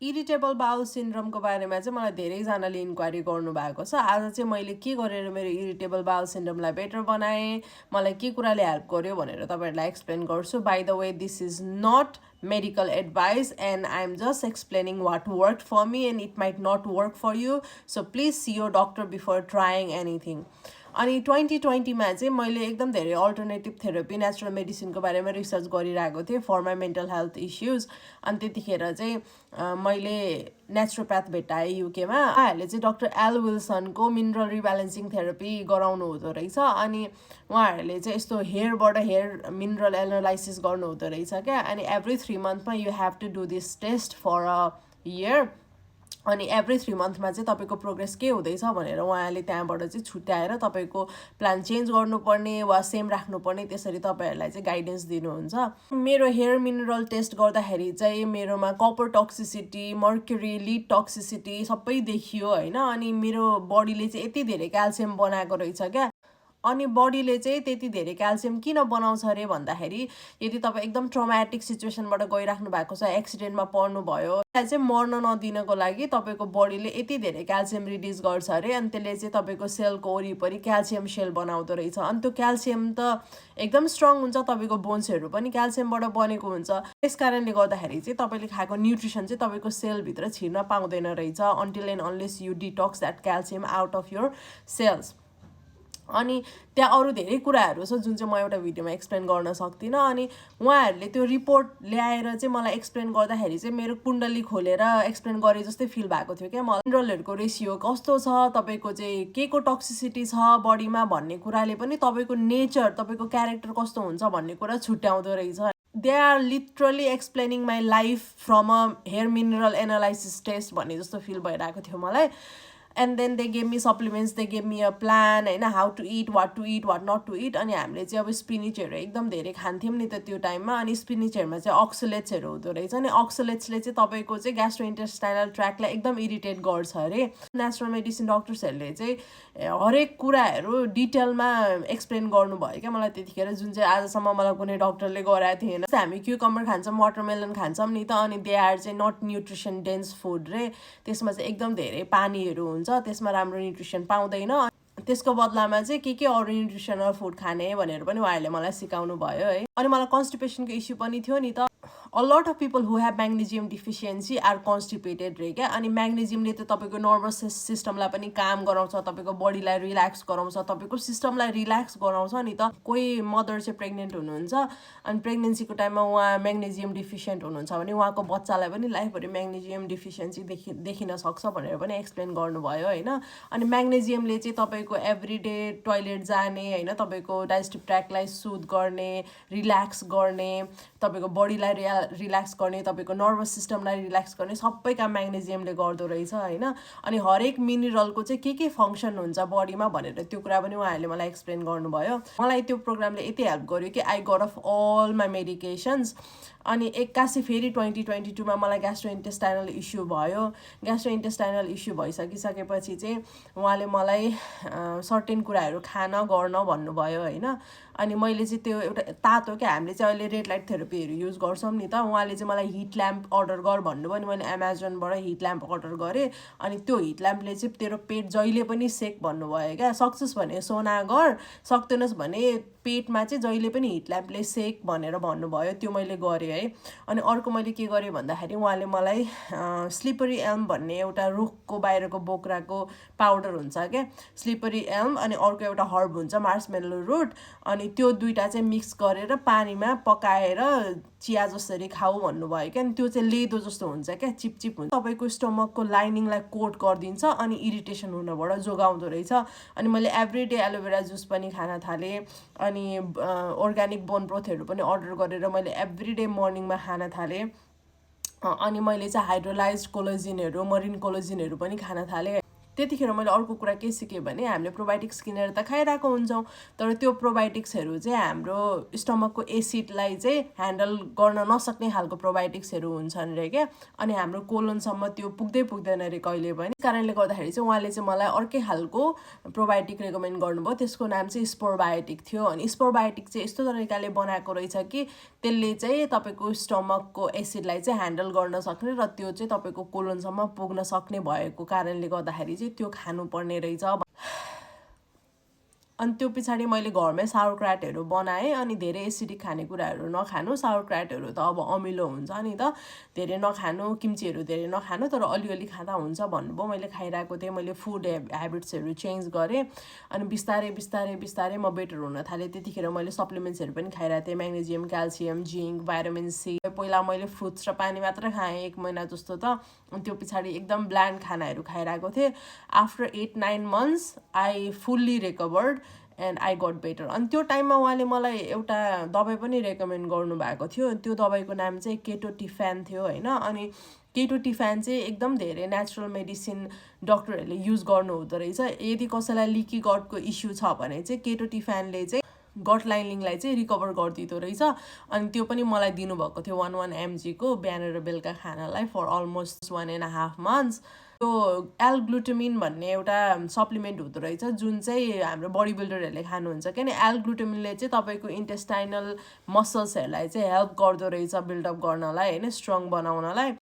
Irritable bowel सिन्ड्रोमको बारेमा चाहिँ मलाई धेरैजनाले इन्क्वायरी गर्नुभएको छ। आज चाहिँ मैले के गरेर मेरो इरिटेबल बाउल सिन्ड्रोमलाई बेटर बनाएँ, मलाई के कुराले हेल्प गर्यो भनेर तपाईँहरूलाई एक्सप्लेन गर्छु। By the way, this is not medical advice and I'm just explaining what worked for me and it might not work for you. So please see your doctor before trying anything. अनि 2020मा चाहिँ मैले एकदम धेरै alternative therapy natural मेडिसिनको बारेमा research गरिरहेको थिएँ for my mental health issues. अनि त्यतिखेर चाहिँ मैले नेचुरोप्याथ भेटाएँ युकेमा। उहाँहरूले चाहिँ डक्टर एल विल्सनको मिनरल रिब्यालेन्सिङ थेरापी गराउनु हुँदो रहेछ। अनि उहाँहरूले चाहिँ यस्तो हेयरबाट हेयर मिनरल एनालाइसिस गर्नु हुँदो रहेछ क्या। अनि एभ्री 3 मन्थमा you have to do this test for a year. अनि एभ्री 3 मन्थमा चाहिँ तपाईँको प्रोग्रेस के हुँदैछ भनेर उहाँले त्यहाँबाट चाहिँ छुट्याएर तपाईँको प्लान चेन्ज गर्नुपर्ने वा सेम राख्नुपर्ने त्यसरी तपाईँहरूलाई चाहिँ गाइडेन्स दिनुहुन्छ। मेरो हेयर मिनरल टेस्ट गर्दाखेरि चाहिँ मेरोमा copper toxicity, mercury, lead toxicity सबै देखियो होइन। अनि मेरो बडीले चाहिँ यति धेरै क्याल्सियम बनाएको रहेछ क्या। अनि बडीले चाहिँ त्यति धेरै क्याल्सियम किन बनाउँछ अरे भन्दाखेरि यदि तपाईँ एकदम ट्रमाटिक सिचुएसनबाट गइराख्नु भएको छ, एक्सिडेन्टमा पर्नुभयो, त्यसलाई चाहिँ मर्न नदिनको लागि तपाईँको बडीले यति धेरै क्याल्सियम रिलिज गर्छ अरे। अनि त्यसले चाहिँ तपाईँको सेलको वरिपरि क्याल्सियम सेल बनाउँदो रहेछ। अनि त्यो क्याल्सियम त एकदम स्ट्रङ हुन्छ, तपाईँको बोन्सहरू पनि क्याल्सियमबाट बनेको हुन्छ। त्यस कारणले गर्दाखेरि चाहिँ तपाईँले खाएको न्युट्रिसन चाहिँ तपाईँको सेलभित्र छिर्न पाउँदैन रहेछ until and unless you detox that calcium out of your cells. अनि त्यहाँ अरू धेरै कुराहरू छ जुन चाहिँ म एउटा भिडियोमा एक्सप्लेन गर्न सक्दिनँ। अनि उहाँहरूले त्यो रिपोर्ट ल्याएर चाहिँ मलाई एक्सप्लेन गर्दाखेरि चाहिँ मेरो कुण्डली खोलेर एक्सप्लेन गरे जस्तै फिल भएको थियो क्या। मलाई मिनरलहरूको रेसियो कस्तो छ, तपाईँको चाहिँ के को टक्सिसिटी छ बडीमा भन्ने कुराले पनि तपाईँको नेचर, तपाईँको क्यारेक्टर कस्तो हुन्छ भन्ने कुरा छुट्याउँदो रहेछ। They are literally explaining my life from a hair mineral analysis test भन्ने जस्तो फिल भइरहेको थियो मलाई। And then they gave me supplements, they gave me a plan होइन, how to eat, what not to eat. अनि हामीले चाहिँ अब स्पिनिचहरू एकदम धेरै खान्थ्यौँ नि त त्यो टाइममा। अनि स्पिनिचहरूमा चाहिँ अक्सलेट्सहरू हुँदो रहेछ। अनि अक्सलेट्सले चाहिँ तपाईँको चाहिँ ग्यास्ट्रो इन्टेस्टाइनल ट्र्याकलाई एकदम इरिटेट गर्छ अरे। नेचुरल मेडिसिन डक्टर्सहरूले चाहिँ हरेक कुराहरू डिटेलमा एक्सप्लेन गर्नुभयो क्या मलाई त्यतिखेर, जुन चाहिँ आजसम्म मलाई कुनै डक्टरले गराएको थिएन। हामी क्युकम्बर खान्छौँ, वाटरमेलन खान्छौँ नि त, अनि दे आर चाहिँ नट न्युट्रिसन डेन्स फुड रे। त्यसमा चाहिँ एकदम धेरै पानीहरू हुन्छ, त्यसमा राम्रो न्युट्रिसन पाउँदैन। त्यसको बदलामा चाहिँ के अरू न्युट्रिसनल फुड खाने भनेर पनि उहाँहरूले मलाई सिकाउनु भयो है। अनि मलाई कन्स्टिपेसनको इस्यु पनि थियो नि त। a lot of people who have magnesium deficiency are constipated रे क्या। अनि म्याग्नेजियमले त तपाईँको नर्भस सिस्टमलाई पनि काम गराउँछ, तपाईँको बडीलाई रिल्याक्स गराउँछ, तपाईँको सिस्टमलाई रिल्याक्स गराउँछ नि त। कोही मदर चाहिँ प्रेग्नेन्ट हुनुहुन्छ अनि प्रेग्नेन्सीको टाइममा उहाँ म्याग्नेजियम डिफिसियन्ट हुनुहुन्छ भने उहाँको बच्चालाई पनि लाइफभरि म्याग्नेजियम डिफिसियन्सी देखिन सक्छ भनेर पनि एक्सप्लेन गर्नुभयो होइन। अनि म्याग्नेजियमले चाहिँ तपाईँको एभ्रिडे टोइलेट जाने होइन, तपाईँको डाइजेस्टिभ ट्र्याकलाई सुध गर्ने, रिल्याक्स गर्ने, तपाईँको बडीलाई रिल्याक्स गर्ने, तपाईँको नर्भस सिस्टमलाई रिल्याक्स गर्ने सबै काम म्याग्नेजियमले गर्दो रहेछ होइन। अनि हरेक मिनरलको चाहिँ के फङ्सन हुन्छ बडीमा भनेर त्यो कुरा पनि उहाँहरूले मलाई एक्सप्लेन गर्नुभयो। मलाई त्यो प्रोग्रामले यति हेल्प गर्यो कि I got off all my medications. अनि एक्कासी फेरि 2022मा मलाई ग्यास्ट्रो इन्टेस्टाइनल इस्यु भयो। ग्यास्ट्रो इन्टेस्टाइनल इस्यु भइसकिसकेपछि चाहिँ उहाँले मलाई सर्टेन कुराहरू खान गर्न भन्नुभयो होइन। अनि मैले चाहिँ त्यो एउटा तातो क्या, हामीले चाहिँ अहिले रेड लाइट थेरापीहरू युज गर्छौँ नि त, उहाँले चाहिँ मलाई हिट ल्याम्प अर्डर गर भन्नुभयो। अनि मैले एमाजोनबाट हिट ल्याम्प अर्डर गरेँ। अनि त्यो हिट ल्याम्पले चाहिँ तेरो पेट जहिले पनि सेक भन्नुभयो क्या। सक्छस् भने सोना गर, सक्दैनस् भने पेटमा चाहिँ जहिले पनि हिट ल्याम्पले सेक भनेर भन्नुभयो। त्यो मैले गरेँ है। अनि अर्को मैले के गरेँ भन्दाखेरि उहाँले मलाई स्लिपरी एल्म भन्ने एउटा रुखको बाहिरको बोक्राको पाउडर हुन्छ क्या, स्लिपरी एल्म, अनि अर्को एउटा हर्ब हुन्छ मार्समेलो रुट, अनि त्यो दुईवटा चाहिँ मिक्स गरेर पानीमा पकाएर चिया जसरी खाऊ भन्नुभयो क्या। अनि त्यो चाहिँ लेदो जस्तो हुन्छ क्या, चिपचिप हुन्छ, तपाईँको स्टमकको लाइनिङलाई कोट गरिदिन्छ अनि इरिटेसन हुनबाट जोगाउँदो रहेछ। अनि मैले एभ्रिडे एलोभेरा जुस पनि खान थालेँ। अनि अर्ग्यानिक बोन ब्रोथहरू पनि अर्डर गरेर मैले एभ्रिडे मर्निङमा खान थालेँ। अनि मैले चाहिँ हाइड्रोलाइज्ड कोलोजिनहरू, मरिन कोलोजिनहरू पनि खान थालेँ। त्यतिखेर मैले अर्को कुरा के सिकेँ भने हामीले प्रोबायोटिक्स किनेर त खाइरहेको हुन्छौँ, तर त्यो प्रोबायोटिक्सहरू चाहिँ हाम्रो स्टमकको एसिडलाई चाहिँ ह्यान्डल गर्न नसक्ने खालको प्रोबायोटिक्सहरू हुन्छन् रे क्या। अनि हाम्रो कोलोनसम्म त्यो पुग्दैन रे कहिले पनि। कारणले गर्दाखेरि चाहिँ उहाँले चाहिँ मलाई अर्कै खालको प्रोबायोटिक रेकमेन्ड गर्नुभयो, त्यसको नाम चाहिँ स्पोरबायोटिक थियो। अनि स्पोरबायोटिक चाहिँ यस्तो तरिकाले बनाएको रहेछ कि त्यसले चाहिँ तपाईँको स्टमकको एसिडलाई चाहिँ ह्यान्डल गर्न सक्ने र त्यो चाहिँ तपाईँको कोलोनसम्म पुग्न सक्ने भएको कारणले गर्दाखेरि चाहिँ त्यो खानुपर्ने रहेछ। अनि त्यो पछाडि मैले घरमै साउरक्राटहरू बनाएँ। अनि धेरै एसिडिक खानेकुराहरू नखानु, साउरक्राटहरू त अब अमिलो हुन्छ नि त, धेरै नखानु, किम्चीहरू धेरै नखानु, तर अलिअलि खाँदा हुन्छ भन्नुभयो। मैले खाइरहेको थिएँ, मैले फुड ह्याबिट्सहरू चेन्ज गरेँ। अनि बिस्तारै म बेटर हुन थालेँ। त्यतिखेर मैले सप्लिमेन्ट्सहरू पनि खाइरहेको थिएँ, magnesium, calcium, zinc, vitamin C. पहिला मैले फ्रुट्स र पानी मात्र खाएँ 1 महिना जस्तो त। अनि त्यो पछाडि एकदम ब्ल्यान्ड खानाहरू खाइरहेको थिएँ। After 8-9 months I fully recovered and I got better. अनि त्यो टाइममा उहाँले मलाई एउटा दबाई पनि रेकमेन्ड गर्नुभएको थियो। त्यो दबाईको नाम चाहिँ केटोटिफ्यान थियो होइन। अनि केटोटिफ्यान चाहिँ एकदम धेरै नेचुरल मेडिसिन डक्टरहरूले युज गर्नु हुँदो रहेछ। यदि कसैलाई लिकी गटको इस्यु छ भने चाहिँ केटोटिफ्यानले चाहिँ गट लाइनिङलाई चाहिँ रिकभर गरिदिँदो रहेछ। अनि त्यो पनि मलाई दिनुभएको थियो 1 mg को बिहान र बेलुका खानालाई फर अलमोस्ट 1.5 months। त्यो एल-ग्लुटामिन भन्ने एउटा सप्लिमेन्ट हुँदो रहेछ जुन चाहिँ हाम्रो बडी बिल्डरहरूले खानुहुन्छ। किन एल-ग्लुटामिनले चाहिँ तपाईँको इन्टेस्टाइनल मसल्सहरूलाई चाहिँ हेल्प गर्दो रहेछ बिल्डअप गर्नलाई होइन, स्ट्रङ बनाउनलाई।